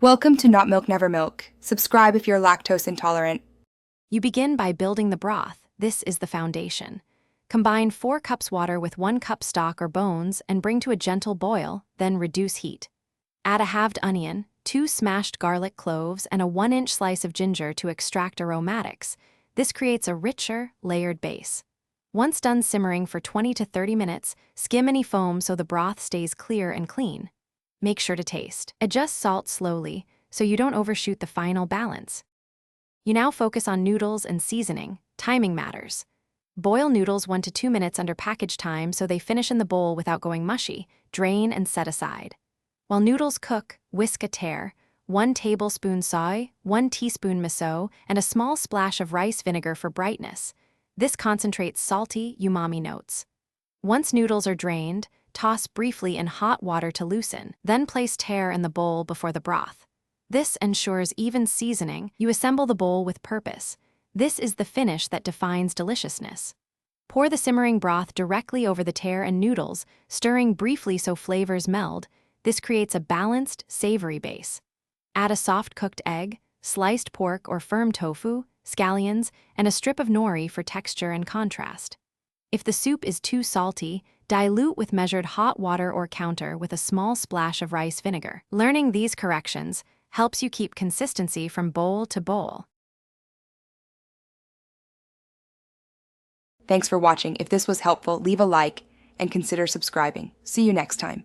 Welcome to Not Milk Never Milk. Subscribe if you're lactose intolerant. You begin by building the broth. This is the foundation. Combine 4 cups water with 1 cup stock or bones and bring to a gentle boil, then reduce heat. Add a halved onion, 2 smashed garlic cloves, and a 1-inch slice of ginger to extract aromatics. This creates a richer, layered base. Once done simmering for 20 to 30 minutes, skim any foam so the broth stays clear and clean. Make sure to taste. Adjust salt slowly so you don't overshoot the final balance. You now focus on noodles and seasoning. Timing matters. Boil noodles 1 to 2 minutes under package time so they finish in the bowl without going mushy. Drain and set aside. While noodles cook, whisk a tare, 1 tablespoon soy, 1 teaspoon miso, and a small splash of rice vinegar for brightness. This concentrates salty, umami notes. Once noodles are drained, toss briefly in hot water to loosen, then place tare in the bowl before the broth. This ensures even seasoning. You assemble the bowl with purpose. This is the finish that defines deliciousness. Pour the simmering broth directly over the tare and noodles, stirring briefly so flavors meld. This creates a balanced, savory base. Add a soft-cooked egg, sliced pork or firm tofu, scallions, and a strip of nori for texture and contrast. If the soup is too salty, dilute with measured hot water or counter with a small splash of rice vinegar. Learning these corrections helps you keep consistency from bowl to bowl. Thanks for watching. If this was helpful, leave a like and consider subscribing. See you next time.